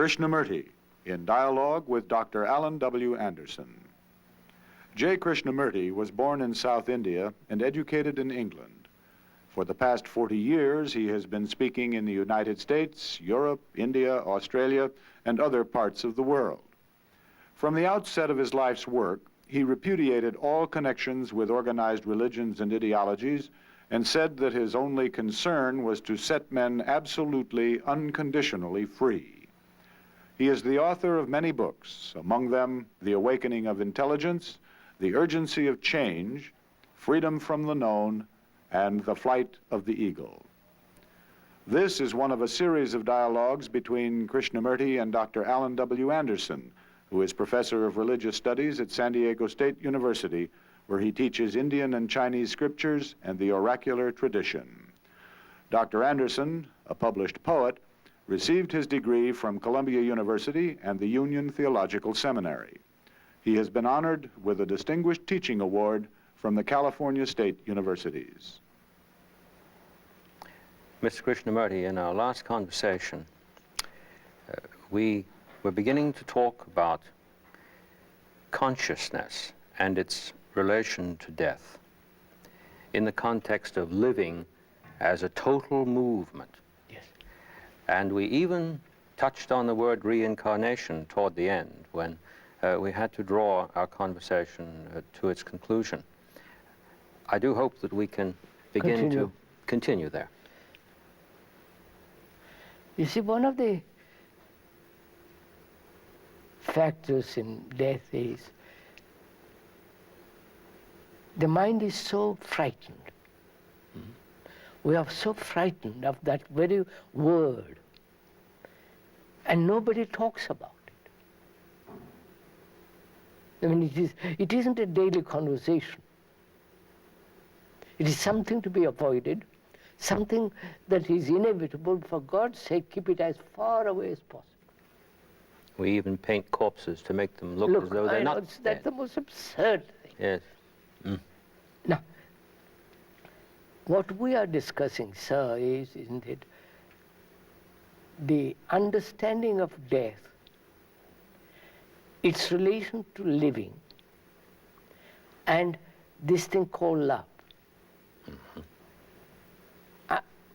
Krishnamurti, in dialogue with Dr. Alan W. Anderson. J. Krishnamurti was born in South India and educated in England. For the past 40 years, he has been speaking in the United States, Europe, India, Australia, and other parts of the world. From the outset of his life's work, he repudiated all connections with organized religions and ideologies and said that his only concern was to set men absolutely, unconditionally free. He is the author of many books, among them The Awakening of Intelligence, The Urgency of Change, Freedom from the Known, and The Flight of the Eagle. This is one of a series of dialogues between Krishnamurti and Dr. Alan W. Anderson, who is professor of religious studies at San Diego State University, where he teaches Indian and Chinese scriptures and the oracular tradition. Dr. Anderson, a published poet, received his degree from Columbia University and the Union Theological Seminary. He has been honored with a Distinguished Teaching Award from the California State Universities. Mr. Krishnamurti, in our last conversation, we were beginning to talk about consciousness and its relation to death in the context of living as a total movement. Yes. And we even touched on the word reincarnation toward the end when we had to draw our conversation to its conclusion. I do hope that we can begin to continue there. You see, one of the factors in death is the mind is so frightened. We are so frightened of that very word, and nobody talks about it. I mean, it isn't a daily conversation. It is something to be avoided, something that is inevitable. For God's sake, keep it as far away as possible. We even paint corpses to make them look as though they're not dead. That's the most absurd thing. Yes. Mm. Now, what we are discussing, sir, is, isn't it, the understanding of death, its relation to living, and this thing called love.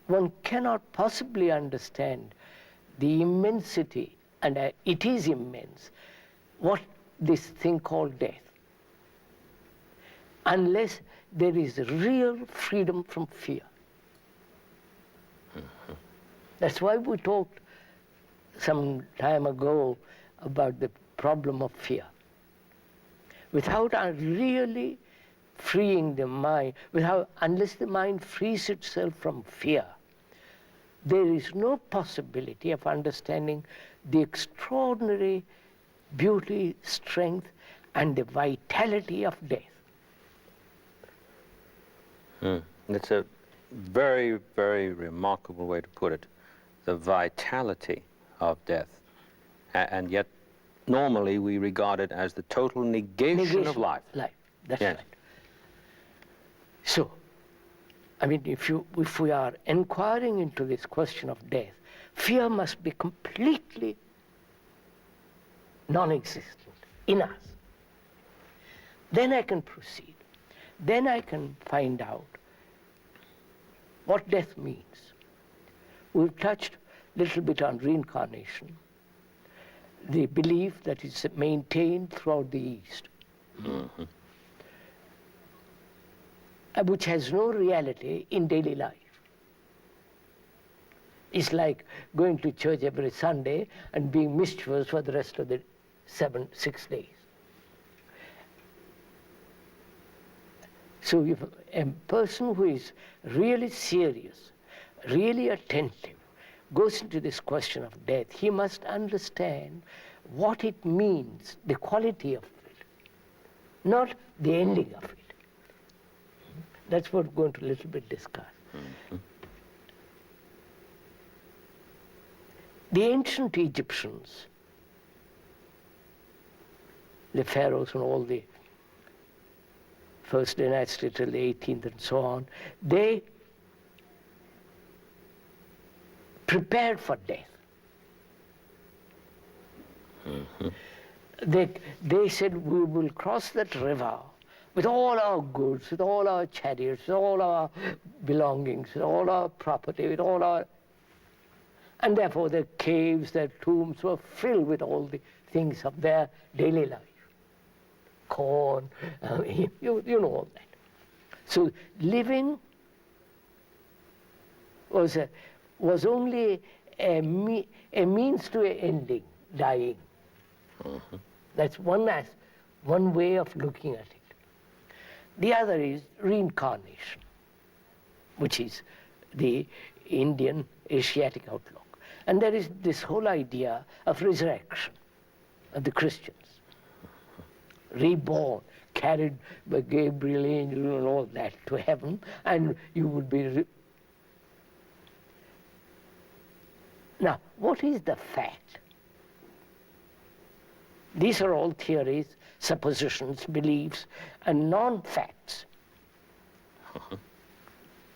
One cannot possibly understand the immensity, and it is immense, what this thing called death, unless there is real freedom from fear. That's why we talked some time ago about the problem of fear. Without really freeing the mind, unless the mind frees itself from fear, there is no possibility of understanding the extraordinary beauty, strength, and the vitality of death. It's a very, very remarkable way to put it, the vitality of death. And yet, normally we regard it as the total negation of life. That's yes. right. So, I mean, if we are inquiring into this question of death, fear must be completely non-existent in us. Then I can proceed. Then I can find out what death means. We've touched a little bit on reincarnation, the belief that is maintained throughout the East, which has no reality in daily life. It's like going to church every Sunday and being mischievous for the rest of the 6 days. So if a person who is really serious, really attentive, goes into this question of death, he must understand what it means, the quality of it, not the ending of it. That's what we're going to a little bit discuss. The ancient Egyptians, the pharaohs and all the first dynasty till the 18th and so on, they prepared for death. They said, we will cross that river with all our goods, with all our chariots, with all our belongings, with all our property, with all our... And therefore their caves, their tombs were filled with all the things of their daily life. Corn, you know all that. So living was only a means to an ending, dying. That's one way of looking at it. The other is reincarnation, which is the Indian Asiatic outlook. And there is this whole idea of resurrection of the Christians. Reborn, carried by Gabriel angel and all that to heaven, and you would be... Now, what is the fact? These are all theories, suppositions, beliefs, and non-facts.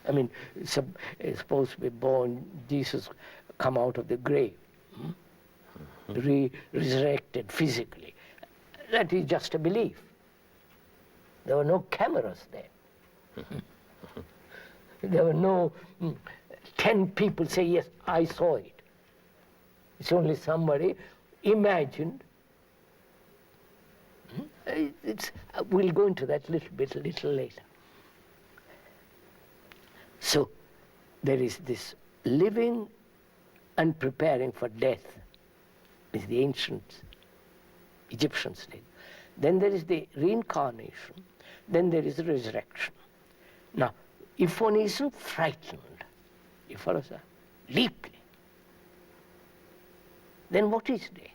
I mean, suppose we're born, Jesus come out of the grave, resurrected physically. That is just a belief. There were no cameras there. There were no 10 people say, yes, I saw it. It's only somebody imagined. We'll go into that a little later. So there is this living and preparing for death, as the ancient Egyptians did. Then there is the reincarnation. Then there is the resurrection. Now, if one isn't frightened, you follow, sir, deeply, then what is death?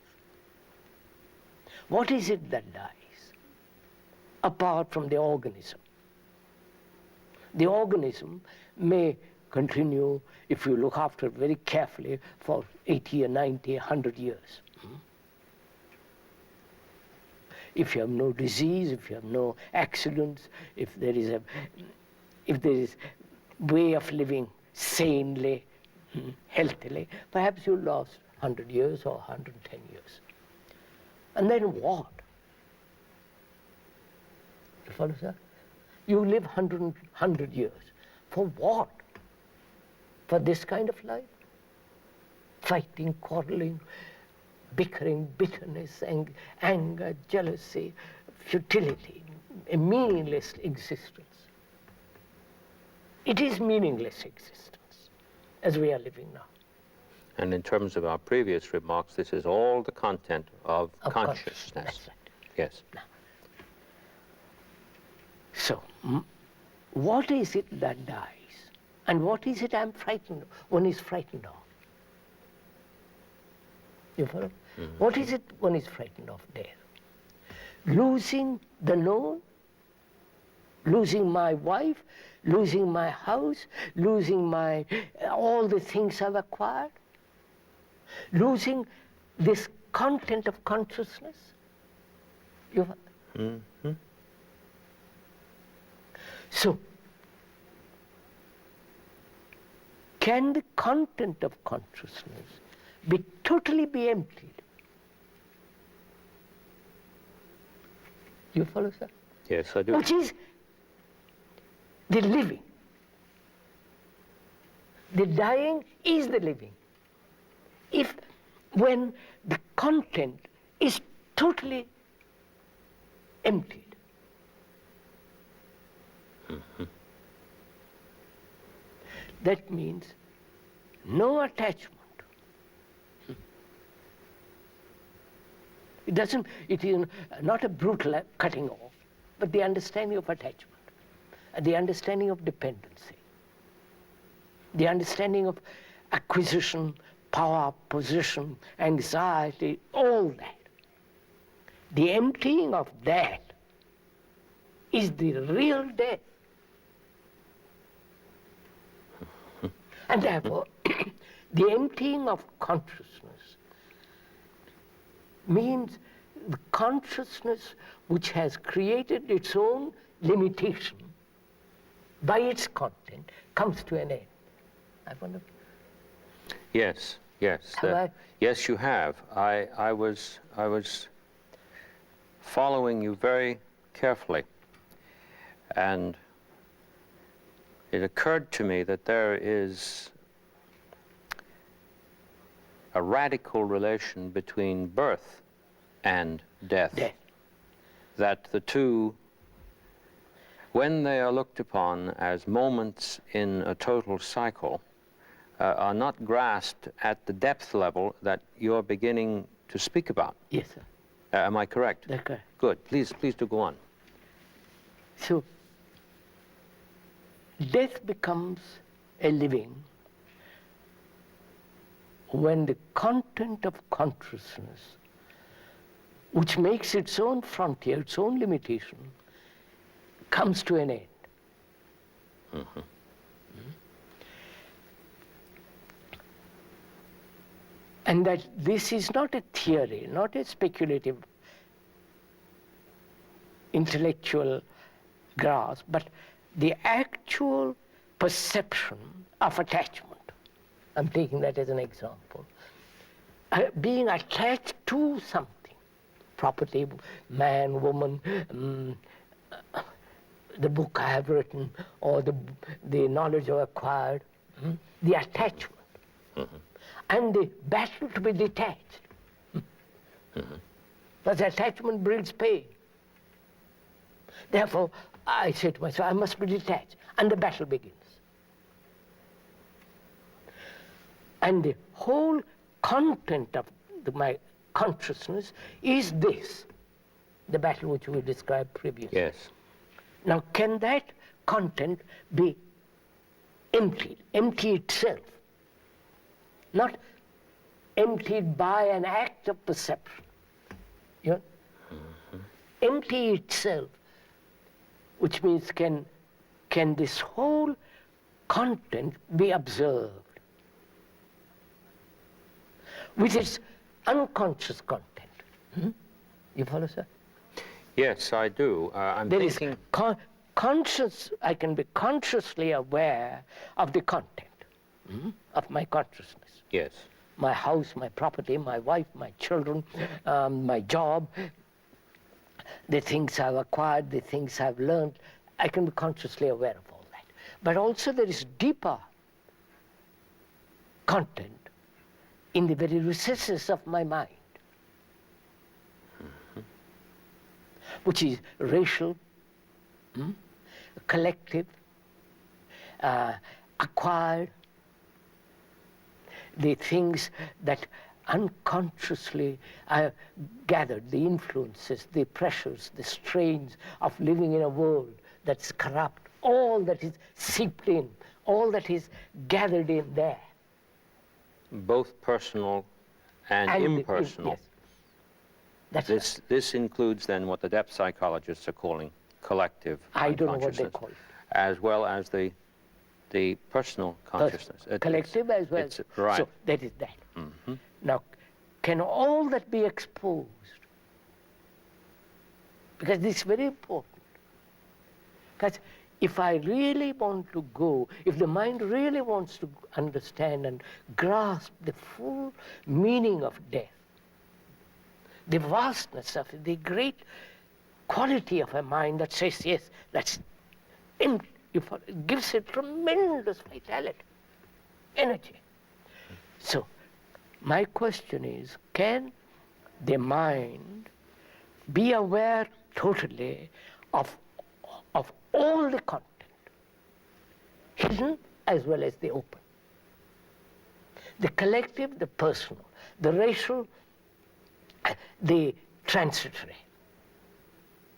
What is it that dies? Apart from the organism. The organism may continue, if you look after it very carefully, for 80 or 90, 100 years. If you have no disease, if you have no accidents, if there is way of living sanely, healthily, perhaps you last 100 years or 110 years. And then what? You follow, sir? You live 100 years. For what? For this kind of life? Fighting, quarreling, bickering, bitterness, anger, jealousy, futility, a meaningless existence. It is meaningless existence, as we are living now. And in terms of our previous remarks, this is all the content of consciousness. That's right. Yes. Now, so, what is it that dies? And what is it one is frightened of? You follow? What is it one is frightened of there? Losing the known? Losing my wife? Losing my house? Losing all the things I've acquired? Losing this content of consciousness? So, can the content of consciousness totally be emptied? You follow, sir? Yes, I do. Which is the living. The dying is the living. When the content is totally emptied. That means no attachment. It is not a brutal cutting off, but the understanding of attachment, the understanding of dependency, the understanding of acquisition, power, position, anxiety, all that. The emptying of that is the real death. And therefore, the emptying of consciousness means the consciousness which has created its own limitation by its content comes to an end. I wonder. Yes, Yes. Have I? Yes, you have. I was following you very carefully, and it occurred to me that there is a radical relation between birth and death. Death. That the two, when they are looked upon as moments in a total cycle, are not grasped at the depth level that you're beginning to speak about. Yes, sir. Am I correct? That's correct. Good. Please do go on. So, death becomes a living when the content of consciousness, which makes its own frontier, its own limitation, comes to an end. Mm-hmm. And that this is not a theory, not a speculative intellectual grasp, but the actual perception of attachment. I'm taking that as an example. Being attached to something, property, man, woman, the book I have written, or the knowledge I've acquired, the attachment. Mm-hmm. And the battle to be detached. Because attachment breeds pain. Therefore, I say to myself, I must be detached. And the battle begins. And the whole content of my consciousness is this, the battle which we described previously. Yes. Now, can that content be emptied, empty itself? Not emptied by an act of perception. You know? Empty itself, which means can this whole content be observed with its unconscious content. You follow, sir? Yes, I do. I'm There thinking... is conscious, I can be consciously aware of the content of my consciousness. Yes. My house, my property, my wife, my children, my job, the things I've acquired, the things I've learned, I can be consciously aware of all that. But also there is deeper content in the very recesses of my mind, which is racial, collective, acquired, the things that unconsciously I gathered, the influences, the pressures, the strains of living in a world that's corrupt, all that is seeped in, all that is gathered in there. Both personal and impersonal. Yes. That's This includes then what the depth psychologists are calling collective I don't know what they consciousness, call it. as well as the personal consciousness. Collective as well. Right. So that is that. Now, can all that be exposed? Because this is very important. Because if I really want to go, if the mind really wants to understand and grasp the full meaning of death, the vastness of it, the great quality of a mind that says, yes, that's empty, it gives it tremendous vitality, energy. So, my question is, can the mind be aware totally of all the content, hidden as well as the open? The collective, the personal, the racial, the transitory,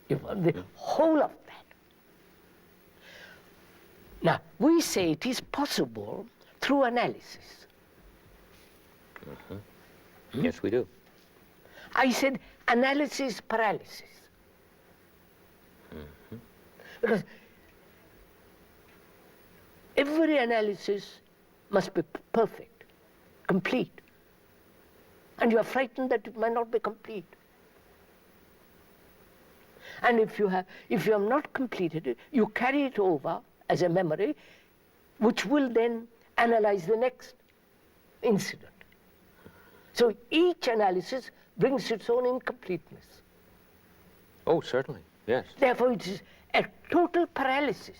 the whole of that. Now, we say it is possible through analysis. Yes, we do. I said analysis paralysis. Because every analysis must be perfect, complete. And you are frightened that it might not be complete. And if you have not completed it, you carry it over as a memory, which will then analyze the next incident. So each analysis brings its own incompleteness. Oh, certainly, yes. Therefore, it is a total paralysis.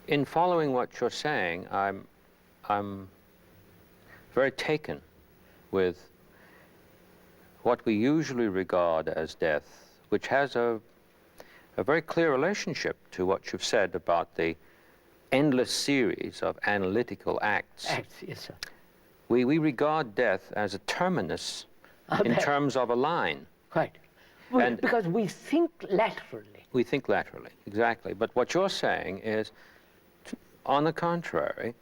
In following what you're saying, I'm very taken with what we usually regard as death, which has a very clear relationship to what you've said about the endless series of analytical acts. Yes, sir. We regard death as a terminus in terms of a line. Right. Because we think laterally. We think laterally, exactly. But what you're saying is, on the contrary,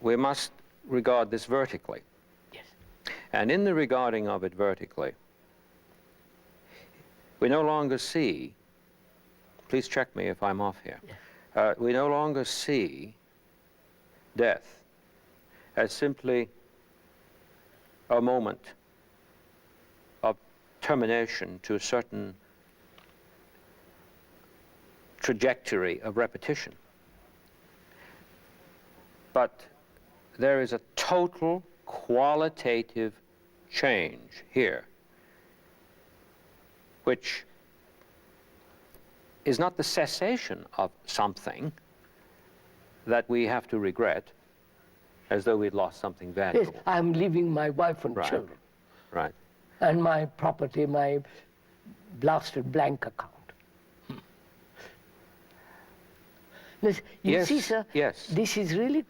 we must regard this vertically. Yes. And in the regarding of it vertically, we no longer see, please check me if I'm off here, we no longer see death as simply a moment of termination to a certain trajectory of repetition. But there is a total qualitative change here, which is not the cessation of something that we have to regret, as though we'd lost something valuable. Yes, I'm leaving my wife and Right. children. Right. And my property, my blasted blank account. You Yes, see, sir, yes. this is really,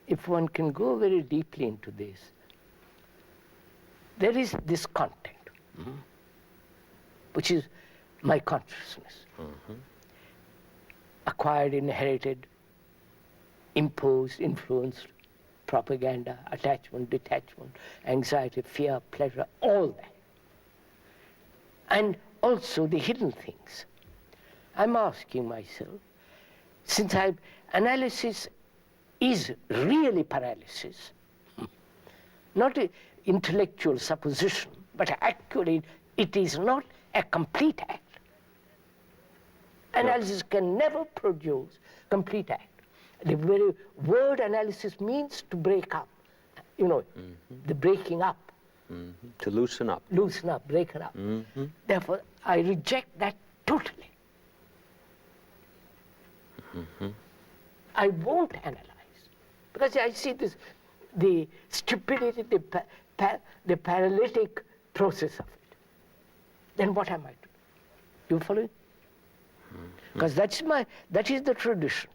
if one can go very deeply into this, there is this content, which is my consciousness, acquired, inherited, imposed, influenced, propaganda, attachment, detachment, anxiety, fear, pleasure, all that. And also the hidden things. I'm asking myself, since analysis is really paralysis, not an intellectual supposition, but actually it is not a complete act. Analysis can never produce complete act. The very word analysis means to break up, the breaking up. To loosen up. Loosen up, breaking up. Therefore, I reject that totally. I won't analyze, because I see this, the stupidity, the paralytic process of it. Then what am I to do? You follow? Because that is the tradition.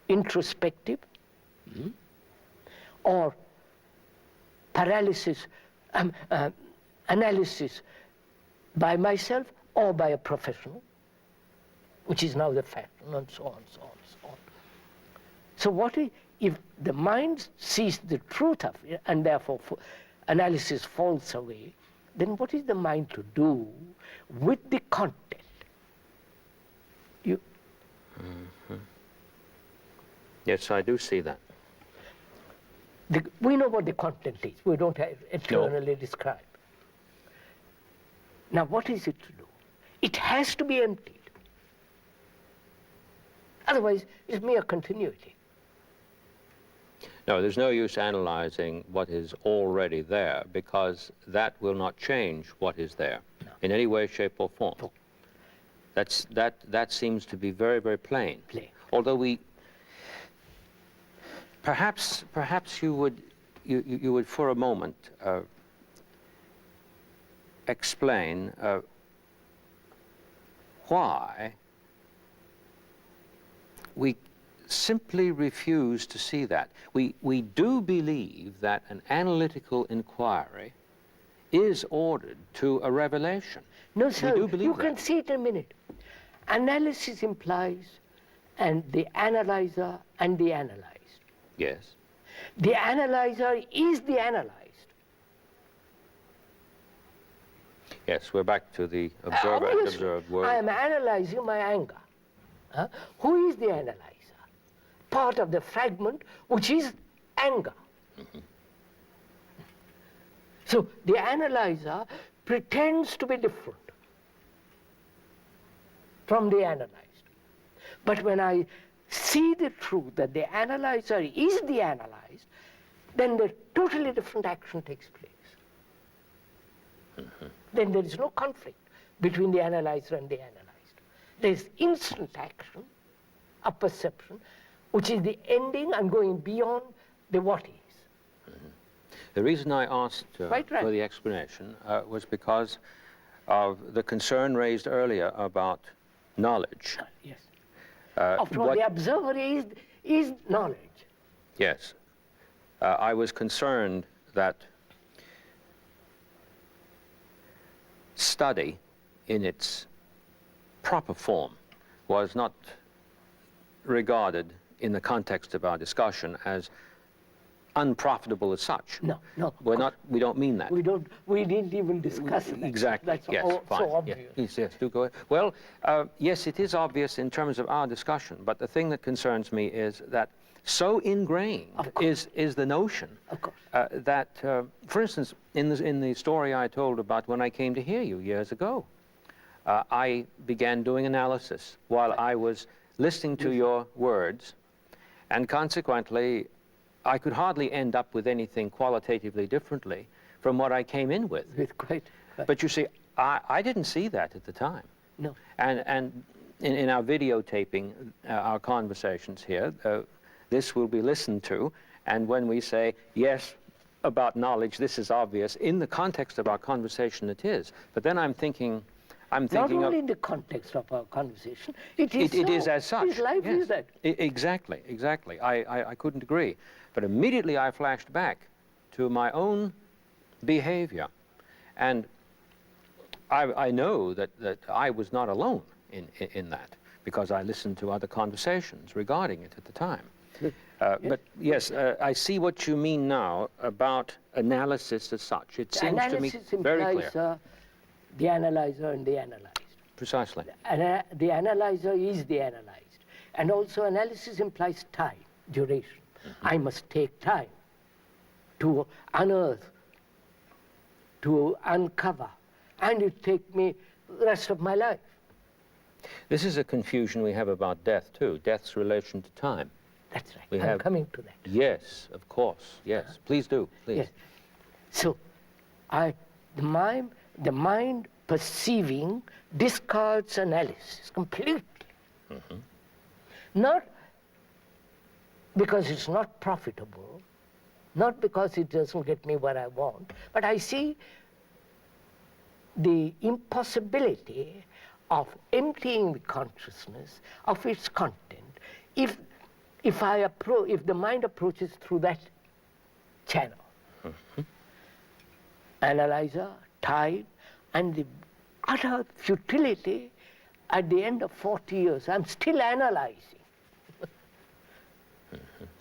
Introspective, or paralysis, analysis by myself or by a professional, which is now the fashion, and so on, so on, so on. So what if the mind sees the truth of it, and therefore analysis falls away, then what is the mind to do with the content? Yes, I do see that. We know what the content is. We don't have eternally described. Now, what is it to do? It has to be emptied. Otherwise, it's mere continuity. No, there's no use analyzing what is already there, because that will not change what is there in any way, shape, or form. No. That seems to be very, very plain. Although we perhaps you would for a moment explain why we simply refuse to see that. We do believe that an analytical inquiry is ordered to a revelation. No, sir, we do believe you that. can see it in a minute. Analysis implies and the analyzer and the analyzed. Yes. The analyzer is the analyzed. Yes, we're back to the observer and Obviously, observed world. I am analyzing my anger. Who is the analyzer? Part of the fragment, which is anger. So the analyzer pretends to be different from the analyzed. But when I see the truth that the analyzer is the analyzed, then the totally different action takes place. Then there is no conflict between the analyzer and the analyzed. There is instant action, a perception, which is the ending and going beyond the what is. The reason I asked Quite right. for the explanation was because of the concern raised earlier about knowledge. Yes. After all, the observer is knowledge. Yes. I was concerned that study in its proper form was not regarded in the context of our discussion as unprofitable as such. No, no. We don't mean that. We didn't even discuss it. Exactly. That's yes. Fine. so obvious. Yes. Do go ahead. Well, yes, it is obvious in terms of our discussion, but the thing that concerns me is that so ingrained is the notion Of course. that, for instance, in the story I told about when I came to hear you years ago, I began doing analysis while I was listening to your words, and consequently, I could hardly end up with anything qualitatively differently from what I came in with. Quite. But you see, I didn't see that at the time. No. And in our videotaping, our conversations here, this will be listened to, and when we say, yes, about knowledge, this is obvious, in the context of our conversation it is. But then I'm thinking Not only in the context of our conversation, it is as such. His life yes. is that. Exactly. I couldn't agree. But immediately I flashed back to my own behavior. And I know that I was not alone in that, because I listened to other conversations regarding it at the time. But yes, I see what you mean now about analysis as such. It seems to me very clear. Implies the analyzer and the analyzed. Precisely. The analyzer is the analyzed. And also analysis implies time, duration. I must take time to unearth, to uncover, and it take me the rest of my life. This is a confusion we have about death, too, death's relation to time. That's right. I'm coming to that. Yes, of course. Yes. Please do. Please. Yes. So, the mind perceiving discards analysis completely. Not because it's not profitable, not because it doesn't get me what I want, but I see the impossibility of emptying the consciousness of its content if the mind approaches through that channel. Analyzer, time, and the utter futility at the end of 40 years. I'm still analyzing.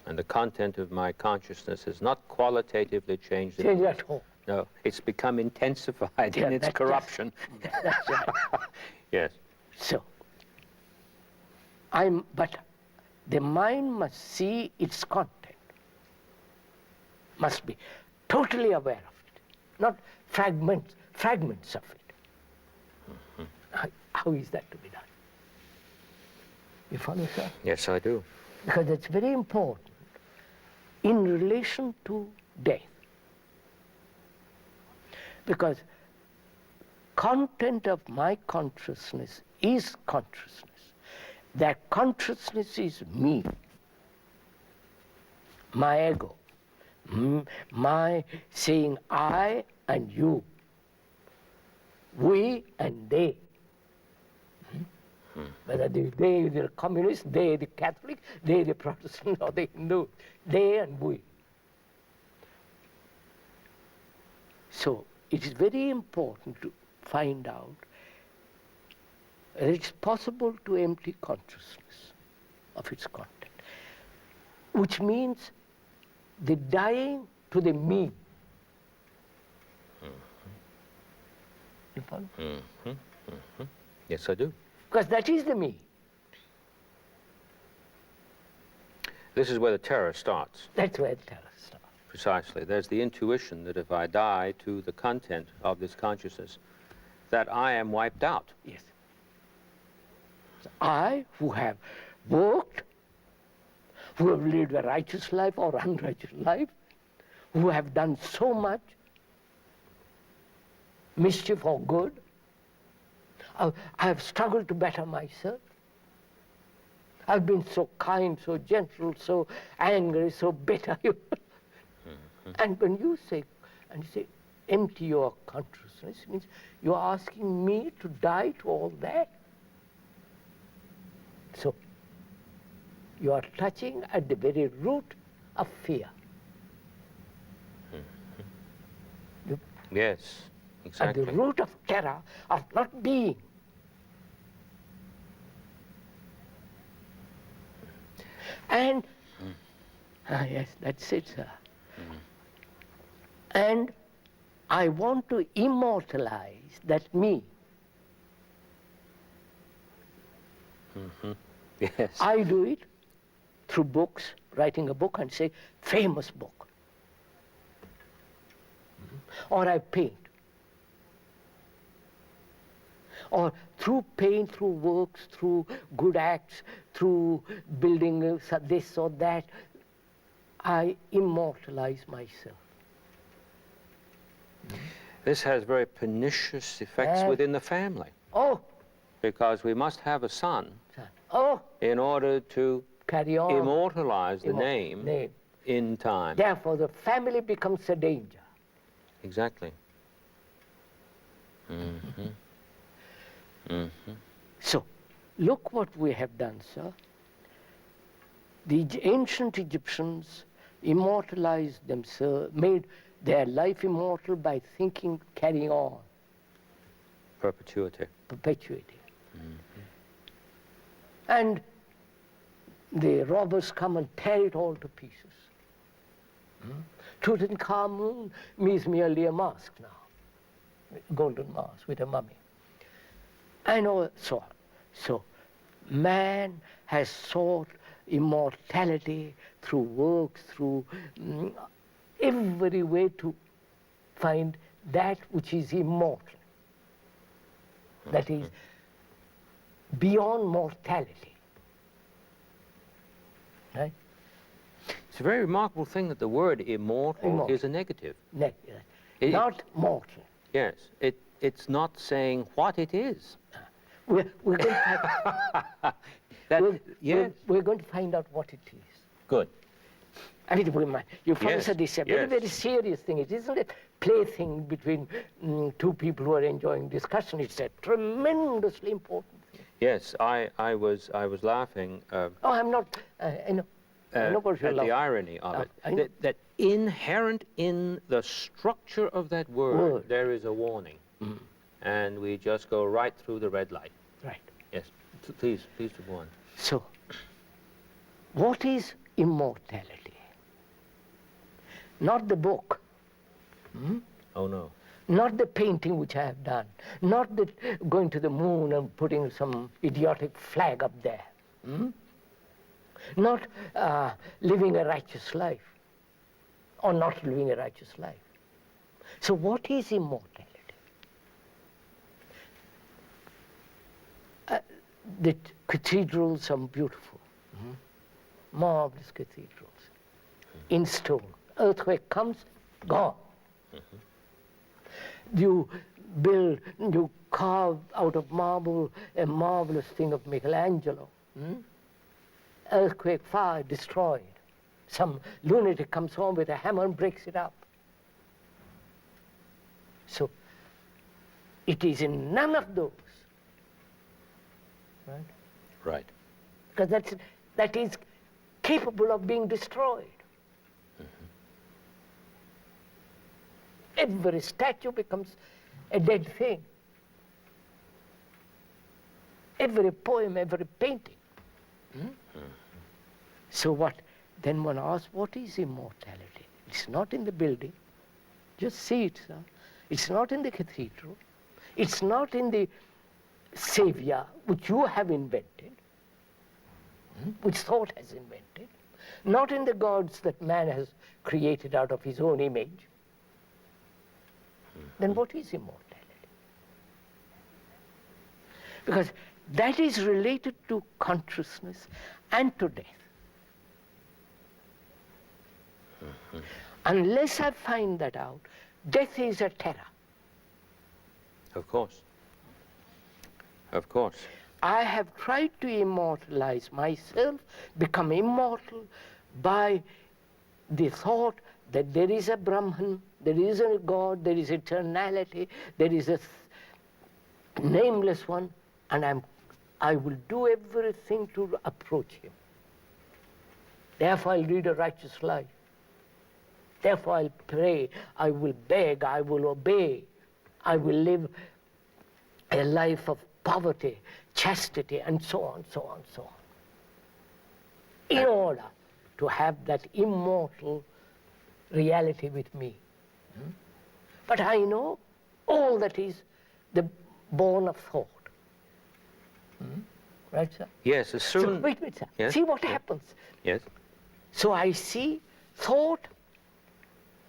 And the content of my consciousness has not qualitatively changed. Change at all. No, it's become intensified in its corruption. That's right. Yes. So, but the mind must see its content, must be totally aware of it, not fragments of it. How is that to be done? You follow, sir? Yes, I do. Because it's very important in relation to death. Because content of my consciousness is consciousness. That consciousness is me, my ego, my saying I and you, we and they. Whether they the communists, they the Catholic, they the Protestant or the Hindu, they and we. So it is very important to find out that it's possible to empty consciousness of its content, which means the dying to the me. You follow? Yes, I do. Because that is the me. This is where the terror starts. That's where the terror starts. Precisely. There's the intuition that if I die to the content of this consciousness, that I am wiped out. Yes. So I, who have worked who have lived a righteous life or unrighteous life, who have done so much mischief or good. I have struggled to better myself. I've been so kind, so gentle, so angry, so bitter. And when you say, empty your consciousness, means you're asking me to die to all that. So, you are touching at the very root of fear. Yes, exactly. At the root of terror, of not being. And, yes, that's it, sir. And I want to immortalize that me. Yes. I do it through books, writing a book and say, famous book. Or I paint. Or through paint, through works, through good acts, through building this or that, I immortalize myself. This has very pernicious effects within the family. Oh, because we must have a son oh, in order to carry on. immortalize the name in time. Therefore, the family becomes a danger. Exactly. So, look what we have done, sir. The ancient Egyptians immortalized themselves, made their life immortal by thinking, carrying on. Perpetuity. Perpetuity. And the robbers come and tear it all to pieces. Tutankhamun is merely a mask now, golden mask with a mummy. And so on. So man has sought immortality through works, through every way to find that which is immortal. That is beyond mortality. Right? It's a very remarkable thing that the word immortal is a negative. Not mortal. Yes, it's not saying what it is. We're going to we're going to find out what it is. Good. I mean, you follow this a very, very serious thing. It isn't a plaything between two people who are enjoying discussion. It's a tremendously important thing. Yes, I was laughing. Oh, I'm not. I know what you're at laughing. the irony of it. That inherent in the structure of that word, there is a warning, and we just go right through the red light. Right. Yes. Please go on. So, what is immortality? Not the book. Oh, no. Not the painting which I have done. Not the going to the moon and putting some idiotic flag up there. Not living a righteous life. Or not living a righteous life. So what is immortality? The cathedrals are beautiful. Marvelous cathedrals. In stone. Earthquake comes, gone. You build, you carve out of marble a marvelous thing of Michelangelo. Earthquake, fire, destroyed. Some lunatic comes home with a hammer and breaks it up. So, it is in none of those. Right? Right. Because that is capable of being destroyed. Every statue becomes a dead thing. Every poem, every painting. So what? Then one asks, what is immortality? It's not in the building. Just see it, sir. It's not in the cathedral. It's not in the savior which you have invented, which thought has invented. Not in the gods that man has created out of his own image. Then what is immortality? Because that is related to consciousness and to death. Unless I find that out, death is a terror. Of course. Of course. I have tried to immortalize myself, become immortal by the thought that there is a Brahman, there is a God, there is eternality, there is a nameless one, and I will do everything to approach him. Therefore I'll lead a righteous life. Therefore I'll pray, I will beg, I will obey, I will live a life of poverty, chastity, and so on, so on, so on. In order to have that immortal reality with me. But I know all that is the born of thought. Right, sir? Yes, as soon... So, wait, sir. Yes? See what happens. Yes. So I see thought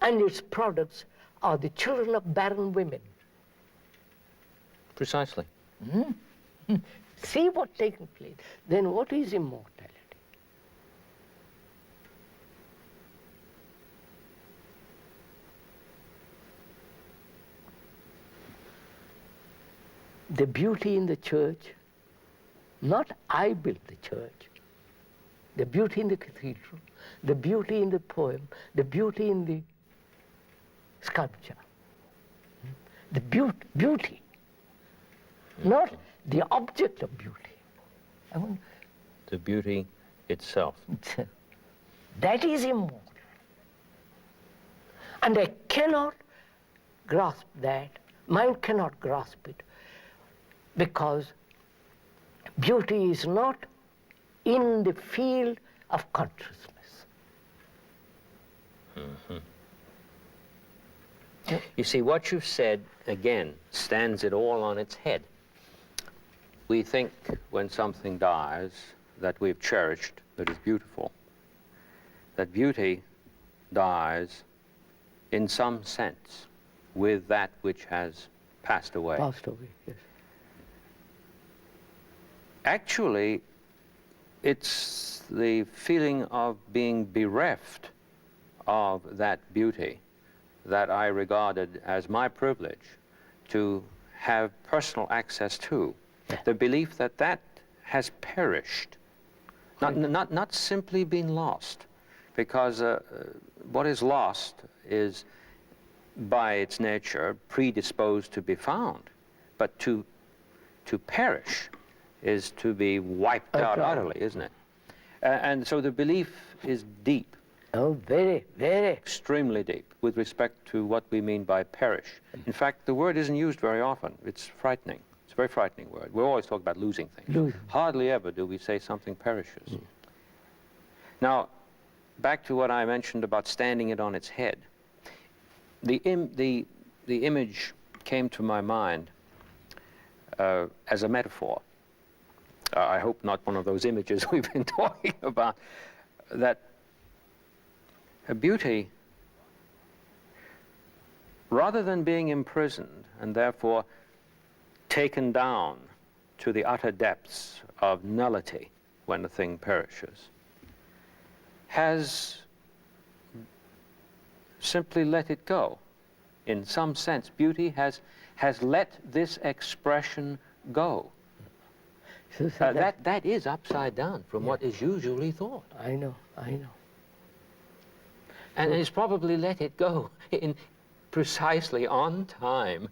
and its products are the children of barren women. Precisely. See what's taking place. Then what is immortality? The beauty in the church, not I built the church, the beauty in the cathedral, the beauty in the poem, the beauty in the sculpture, the beauty, not the object of beauty. The beauty itself. That is immortal. And I cannot grasp that, mind cannot grasp it, because beauty is not in the field of consciousness. You see, what you've said, again, stands it all on its head. We think when something dies that we've cherished, that is beautiful. That beauty dies in some sense with that which has passed away. Passed away, yes. Actually, it's the feeling of being bereft of that beauty that I regarded as my privilege to have personal access to. The belief that that has perished, not simply been lost, because what is lost is by its nature predisposed to be found, but to perish is to be wiped out utterly, isn't it? And so the belief is deep. Oh, very, very. Extremely deep with respect to what we mean by perish. In fact, the word isn't used very often. It's frightening. It's a very frightening word. We always talk about losing things. Losing. Hardly ever do we say something perishes. Now, back to what I mentioned about standing it on its head. The image came to my mind as a metaphor. I hope not one of those images we've been talking about, that a beauty, rather than being imprisoned and therefore taken down to the utter depths of nullity when the thing perishes, has simply let it go. In some sense, beauty has let this expression go. So That is upside down from what is usually thought. I know. And it's probably let it go in precisely on time.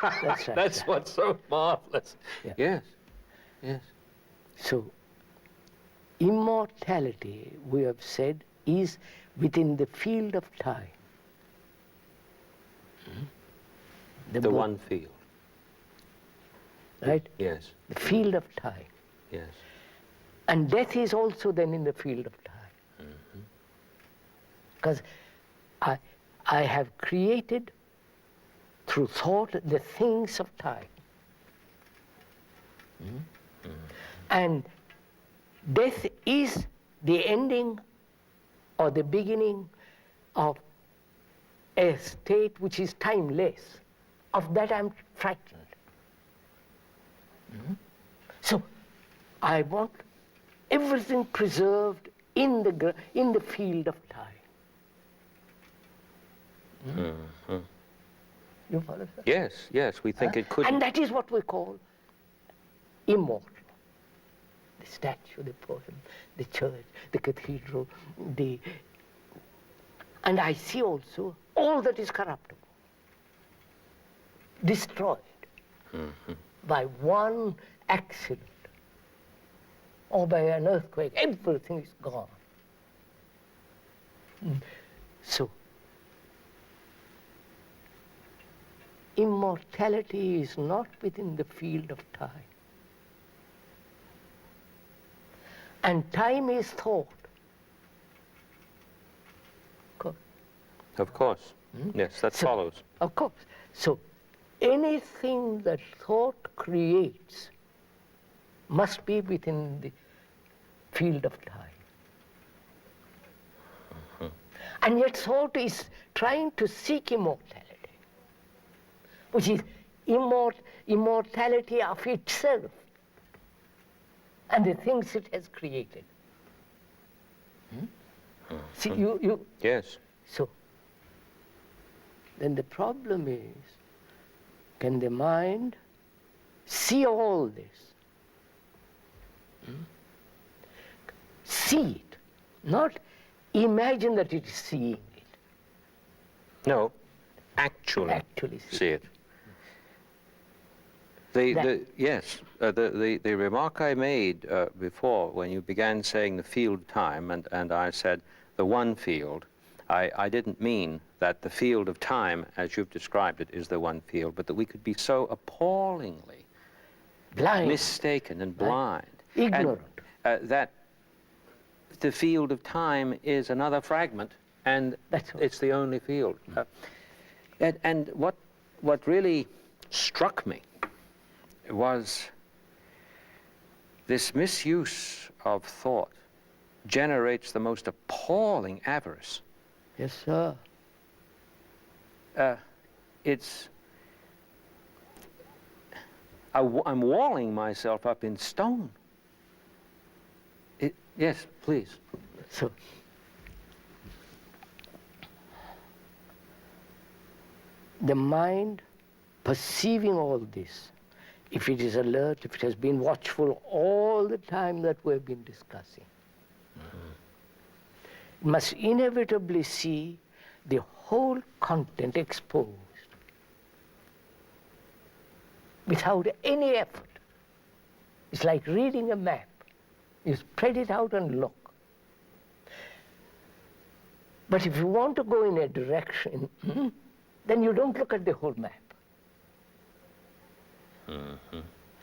That's right. That's what's so marvelous. Yeah. Yes. So, immortality, we have said, is within the field of time. The one field. Right? Yes. The field of time. Yes. And death is also then in the field of time. Because I have created through thought the things of time. And death is the ending or the beginning of a state which is timeless. Of that I'm frightened. So I want everything preserved in the field of time. You follow, sir? Yes, yes, we think it could. And that is what we call immortal. The statue, the poem, the church, the cathedral, and I see also all that is corruptible, destroyed by one accident or by an earthquake. Everything is gone. So, immortality is not within the field of time. And time is thought. Of course. Yes, that follows. Of course. So anything that thought creates must be within the field of time. And yet thought is trying to seek immortality, which is immortality of itself and the things it has created. See, you. Yes. So, then the problem is, can the mind see all this? See it, not imagine that it is seeing it. No, actually see it. Yes, the remark I made before when you began saying the field time, and I said the one field, I didn't mean that the field of time, as you've described it, is the one field, but that we could be so appallingly Blind. mistaken and blind. Ignorant. And, that the field of time is another fragment, and it's the only field. And what really struck me was this misuse of thought generates the most appalling avarice. Yes, sir. I'm walling myself up in stone. Yes, please. So, the mind perceiving all this, if it is alert, if it has been watchful all the time that we've been discussing, must inevitably see the whole content exposed without any effort. It's like reading a map. You spread it out and look. But if you want to go in a direction, then you don't look at the whole map.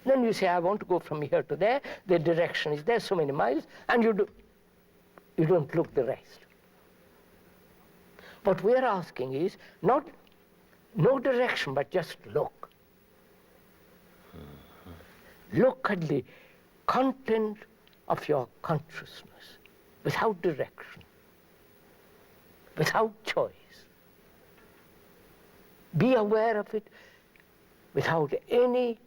Then you say, I want to go from here to there, the direction is there, so many miles, and you don't look the rest. What we're asking is no direction, but just look. Look at the content of your consciousness without direction, without choice. Be aware of it without any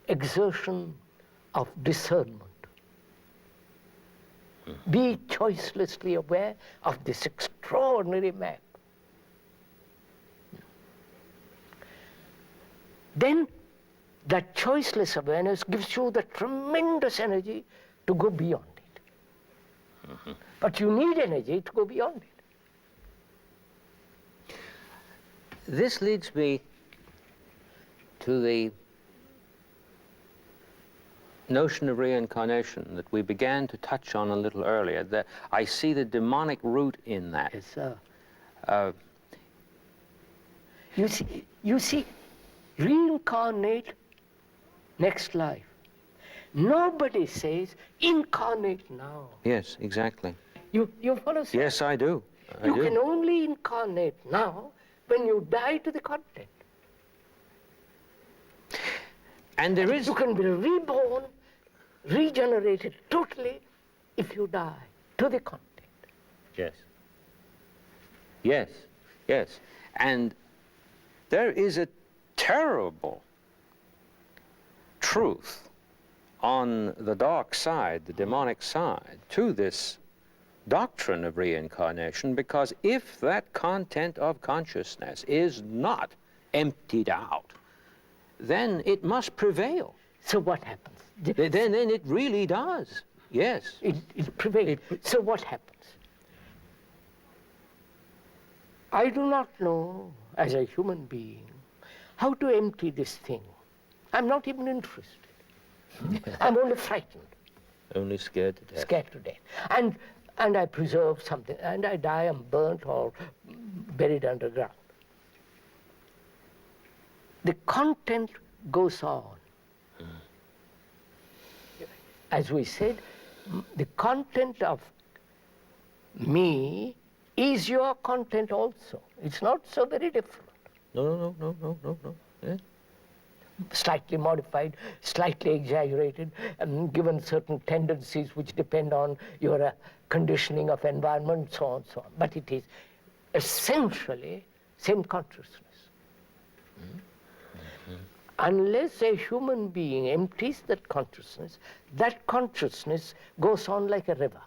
exertion of discernment. Be choicelessly aware of this extraordinary map. Then that choiceless awareness gives you the tremendous energy to go beyond it. But you need energy to go beyond it. This leads me to the notion of reincarnation that we began to touch on a little earlier. That I see the demonic root in that. Yes, sir. You see, reincarnate, next life. Nobody says incarnate now. Yes, exactly. You follow, sir? Yes, I do. You can only incarnate now when you die to the content. And there is... You can be reborn, regenerated totally if you die to the content. Yes. Yes, yes. And there is a terrible truth on the dark side, the demonic side, to this doctrine of reincarnation, because if that content of consciousness is not emptied out, then it must prevail. So what happens? Then it really does. Yes. It prevails. So what happens? I do not know, as a human being, how to empty this thing. I'm not even interested. I'm only frightened. Only scared to death. Scared to death. And I preserve something, and I die, I'm burnt or buried underground. The content goes on. As we said, the content of me is your content also. It's not so very different. No. Yeah. Slightly modified, slightly exaggerated, and given certain tendencies which depend on your conditioning of environment, so on, so on. But it is essentially same consciousness. Unless a human being empties that consciousness goes on like a river.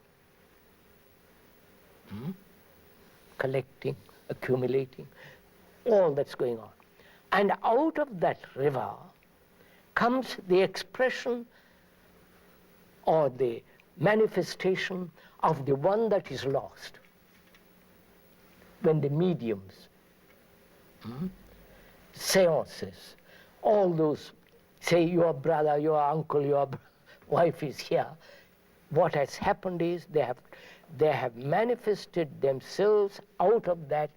Collecting, accumulating, all that's going on. And out of that river comes the expression or the manifestation of the one that is lost. When the mediums, seances, all those, say your brother, your uncle, your wife is here, what has happened is they have manifested themselves out of that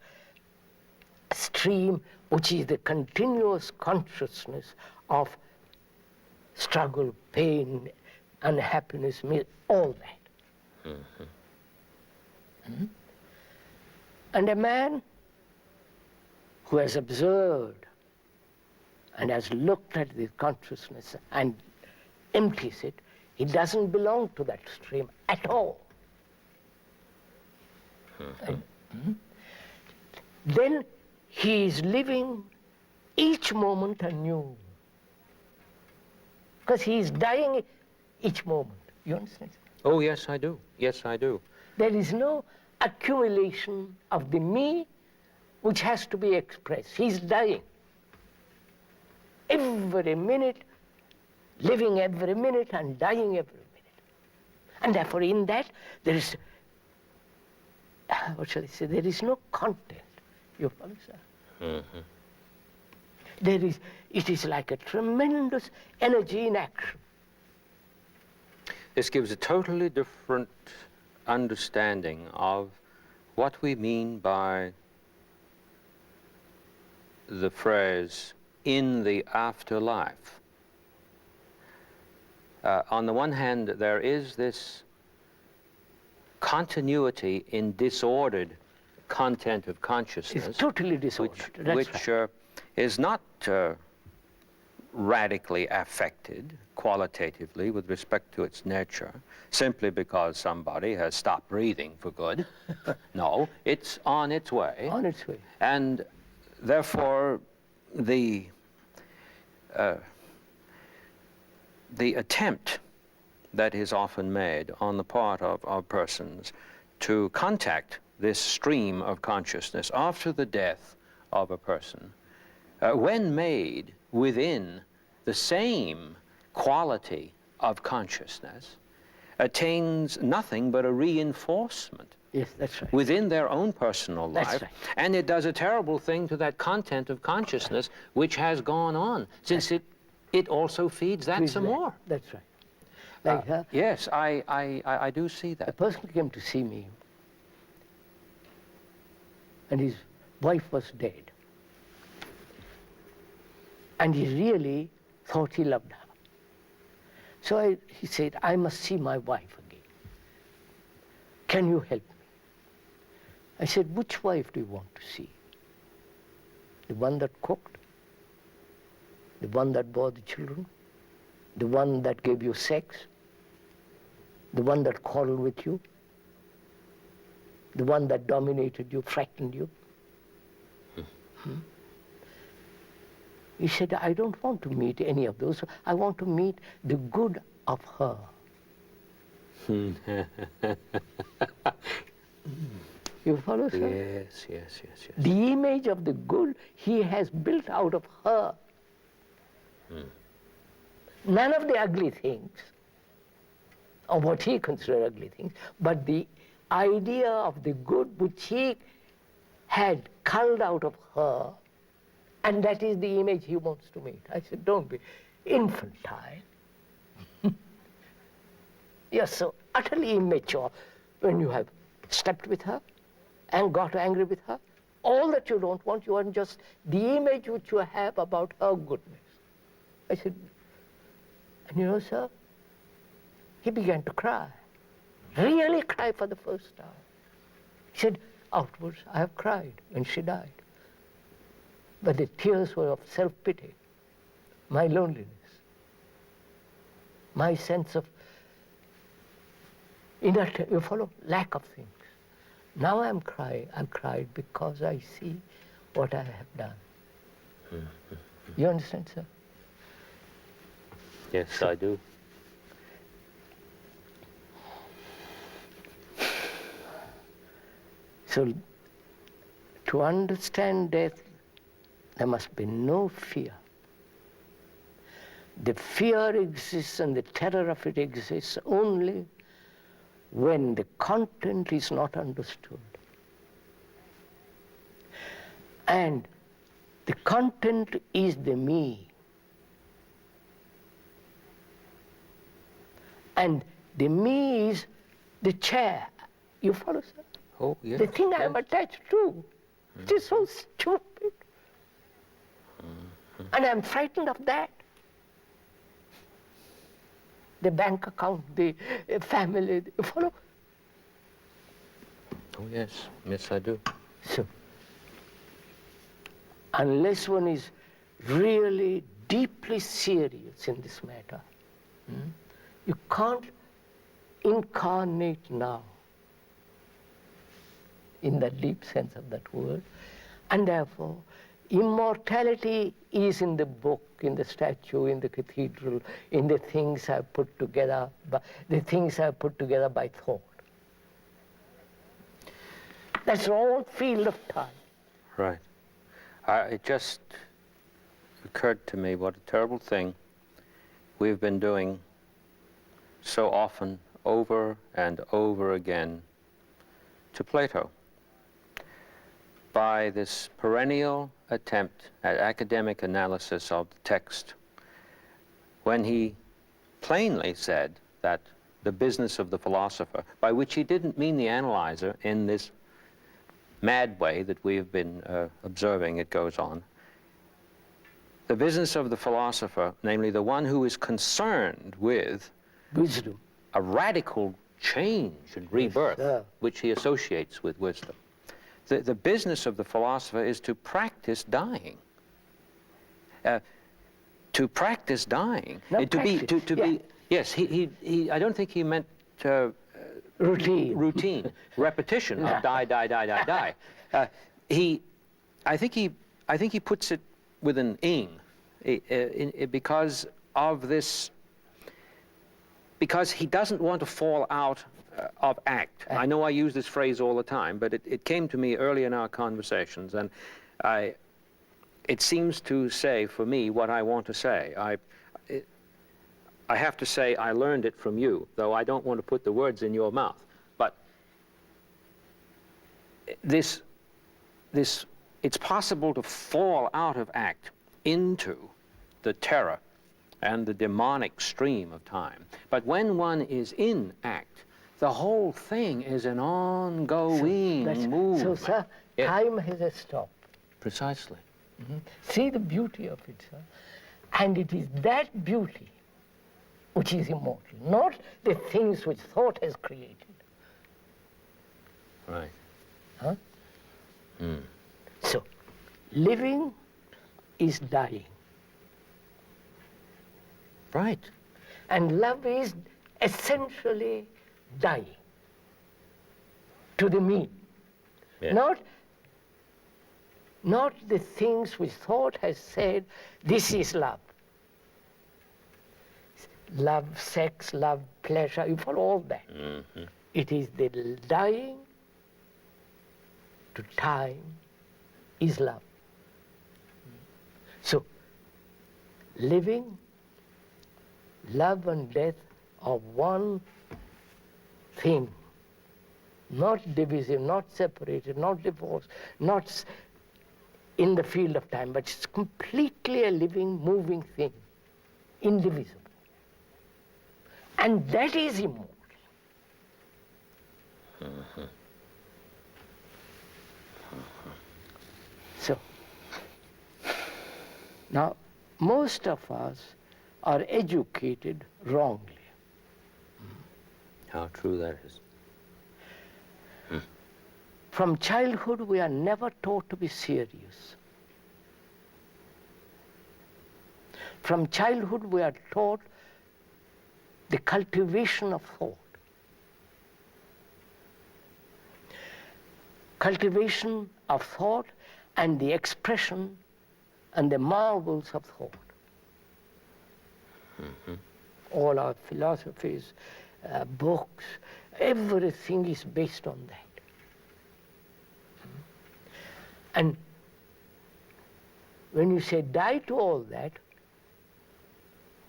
stream, which is the continuous consciousness of struggle, pain, unhappiness, all that. And a man who has observed and has looked at the consciousness and empties it, he doesn't belong to that stream at all. Then he is living each moment anew. Because he is dying each moment. You understand? Oh, yes, I do. Yes, I do. There is no accumulation of the me which has to be expressed. He's dying. Every minute, living every minute and dying every minute. And therefore in that there is, what shall I say, there is no content. You follow, sir? It is like a tremendous energy in action. This gives a totally different understanding of what we mean by the phrase, in the afterlife. On the one hand, there is this continuity in disordered content of consciousness. It's totally disordered. Which is not radically affected qualitatively with respect to its nature, simply because somebody has stopped breathing for good. No, it's on its way. On its way. And therefore, the attempt that is often made on the part of persons to contact this stream of consciousness after the death of a person, when made within the same quality of consciousness, attains nothing but a reinforcement. Yes, that's right. Within their own personal life. That's right. And it does a terrible thing to that content of consciousness which has gone on, since it also feeds that some more. That's right. Like yes, I do see that. a person came to see me, and his wife was dead. And he really thought he loved her. So he said, I must see my wife again. Can you help me? I said, which wife do you want to see? The one that cooked? The one that bore the children? The one that gave you sex? The one that quarreled with you? The one that dominated you, frightened you? He said, I don't want to meet any of those. I want to meet the good of her. You follow, sir? Yes, yes, yes, yes. The image of the good he has built out of her. None of the ugly things, or what he considered ugly things, but the idea of the good which he had culled out of her, and that is the image he wants to meet. I said, don't be infantile. You're so utterly immature when you have slept with her and got angry with her. All that you don't want, you want just the image which you have about her goodness. I said, and you know, sir, he began to cry, really cry for the first time. He said, afterwards, I have cried when she died. But the tears were of self-pity, my loneliness, my sense of inner, you follow, lack of things. Now I'm crying. I've cried because I see what I have done. You understand, sir? Yes, I do. So, to understand death, there must be no fear. The fear exists and the terror of it exists only when the content is not understood. And the content is the me. And the me is the chair. You follow, sir? Oh, yes. The thing I am yes. attached to. It is so stupid. And I'm frightened of that. The bank account, the family, you follow? Oh, yes. Yes, I do. So, unless one is really deeply serious in this matter, you can't incarnate now in the deep sense of that word. And therefore, immortality is in the book, in the statue, in the cathedral, in the things I've put together, by thought. That's all field of time. Right. It just occurred to me what a terrible thing we've been doing so often over and over again to Plato by this perennial attempt at academic analysis of the text, when he plainly said that the business of the philosopher, by which he didn't mean the analyzer in this mad way that we have been observing it goes on, the business of the philosopher, namely the one who is concerned with Wisdom. a radical change and rebirth, sir. which he associates with wisdom. The business of the philosopher is to practice dying. To practice dying. Not to practice, be, yes, he I don't think he meant routine, repetition of die. I think he puts it with an ing, because of this, because he doesn't want to fall out of act. I know I use this phrase all the time, but it came to me early in our conversations, and it seems to say for me what I want to say. I have to say I learned it from you, though I don't want to put the words in your mouth. But it's possible to fall out of act into the terror and the demonic stream of time. But when one is in act, the whole thing is an ongoing movement. So, sir, Yes. time has a stop. Precisely. See the beauty of it, sir. And it is that beauty which is immortal, not the things which thought has created. Right. Huh? So, living is dying. Right. And love is essentially dying to the me. Yes. Not the things which thought has said, this is love. love sex, love pleasure, you follow all that. It is the dying to time is love. So, living, love and death are one thing, not divisible, not separated, not divorced, not in the field of time, but it's completely a living, moving thing, indivisible. And that is immortal. So, now, most of us are educated wrongly. How true that is. From childhood, we are never taught to be serious. From childhood, we are taught the cultivation of thought. Cultivation of thought and the expression and the marvels of thought. All our philosophies, books, everything is based on that. And when you say die to all that,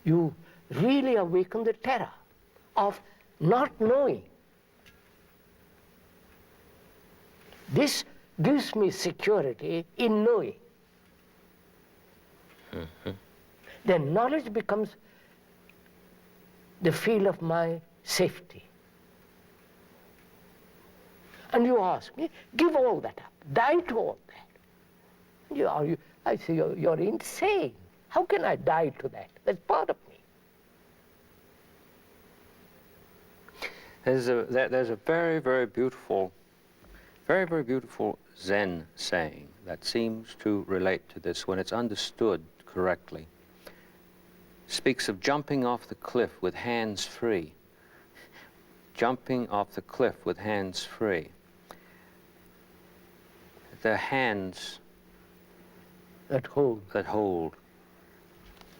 you really awaken the terror of not knowing. This gives me security in knowing. Then knowledge becomes the field of my safety. And you ask me, give all that up, die to all that. I say, you're insane. How can I die to that? That's part of me. There's a very, very beautiful Zen saying that seems to relate to this when it's understood correctly. Speaks of jumping off the cliff with hands free. Jumping off the cliff with hands free. The hands that hold,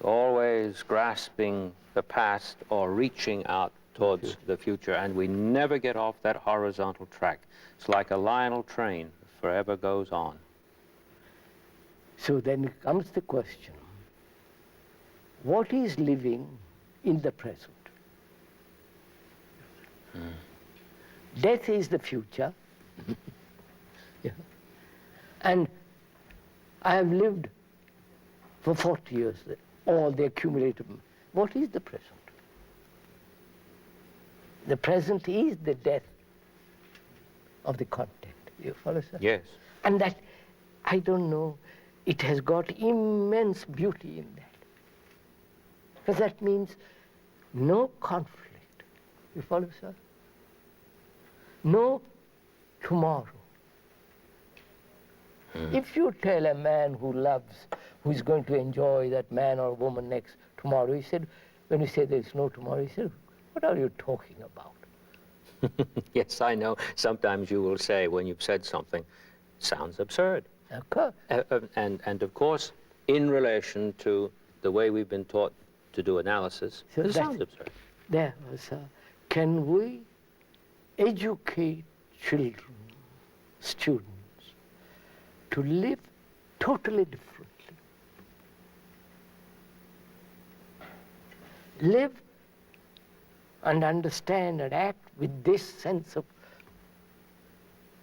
always grasping the past or reaching out towards the future, and we never get off that horizontal track. It's like a Lionel train, forever goes on. So then comes the question, what is living in the present? Death is the future. Yeah. And I have lived for 40 years, all the accumulated. What is the present? The present is the death of the content. You follow, sir? Yes. And that, I don't know, it has got immense beauty in that. Because that means no conflict. You follow, sir? No tomorrow. If you tell a man who loves, who is going to enjoy that man or woman next tomorrow, he said, when you say there's no tomorrow, he said, what are you talking about? Yes, I know. Sometimes you will say, when you've said something, sounds absurd. Of course. And of course, in relation to the way we've been taught to do analysis, So it sounds absurd. There was can we educate children, students, to live totally differently? Live and understand and act with this sense of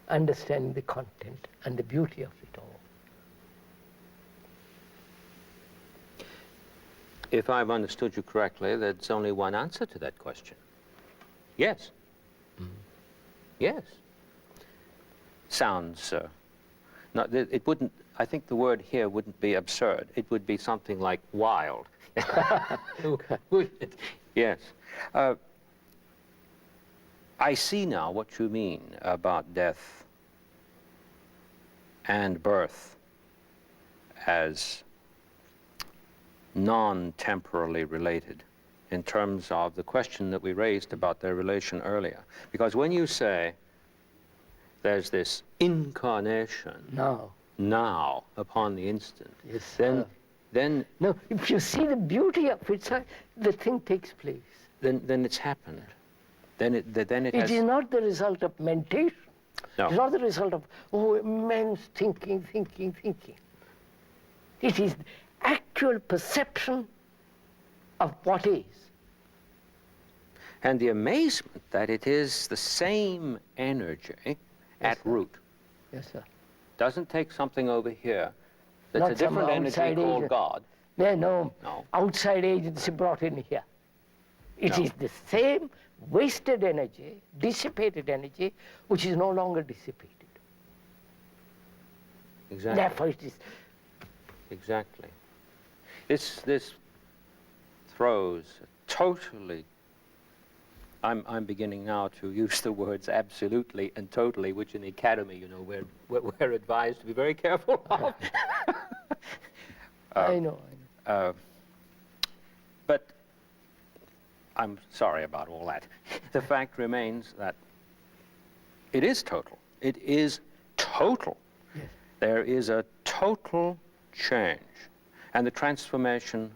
understanding the content and the beauty of it all. If I've understood you correctly, there's only one answer to that question. Yes. Yes. Sounds, it wouldn't, I think the word here wouldn't be absurd. It would be something like wild. Would it? Yes. I see now what you mean about death and birth as non-temporally related in terms of the question that we raised about their relation earlier. Because when you say there's this incarnation Now, now upon the instant, yes, then then No, if you see the beauty of it, sir, the thing takes place. then it's happened. Then it It has. is not the result of mentation. No. It's not the result of, immense thinking. It is actual perception of what is. And the amazement that it is the same energy at sir. root. Yes, sir. Doesn't take something over here that's Not a some different energy outside called agent. God. No, No. outside agency brought in here. It No. is the same wasted energy, dissipated energy, which is no longer dissipated. Exactly. Therefore it is. Exactly. This throws totally. I'm beginning now to use the words absolutely and totally, which in the academy, you know, we're advised to be very careful of. I know. But I'm sorry about all that. The fact remains that it is total. It is total. Yes. There is a total change. And the transformation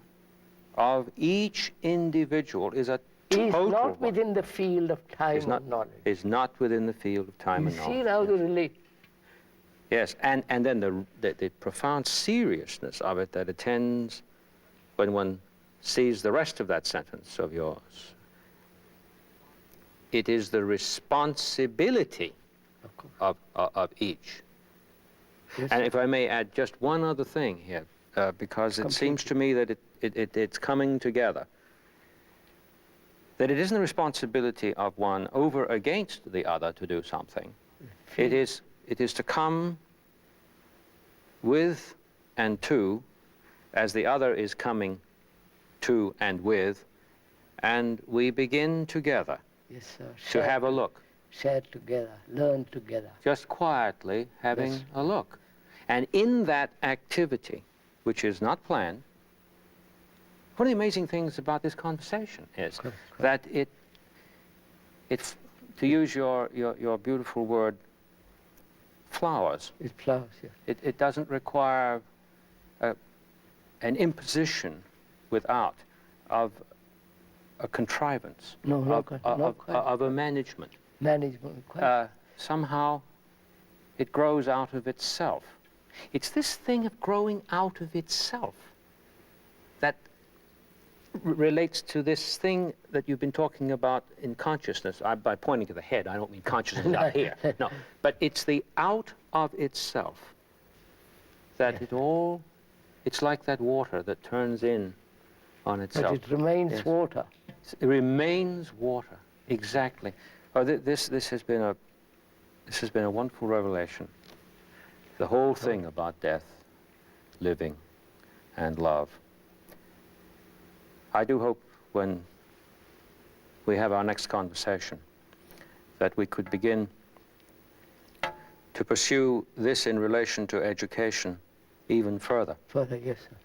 of each individual is a It is total not one. within the field of time Is not, and knowledge. is not within the field of time You and see knowledge. now the relate. Yes, and then the profound seriousness of it that attends when one sees the rest of that sentence of yours. It is the responsibility of each. Yes, And if I may add just one other thing here, because it seems to me that it's coming together, that it isn't the responsibility of one over against the other to do something. It is to come with and to, as the other is coming to and with, and we begin together Yes, sir. to have a look. Share together, learn together. Just quietly having Yes. a look. And in that activity, which is not planned, one of the amazing things about this conversation is that it, to use your beautiful word, flowers. It flowers, yes. It doesn't require an imposition without of a contrivance, of a management. Management, quite. Somehow it grows out of itself. It's this thing of growing out of itself that relates to this thing that you've been talking about in consciousness. By pointing to the head, I don't mean consciousness out here. No, but it's the out of itself that it's like that water that turns in on itself. But it remains Yes. water. It remains water. Exactly. Oh, this has been a wonderful revelation. The whole thing about death, living, and love. I do hope when we have our next conversation that we could begin to pursue this in relation to education even further. Further, yes, sir.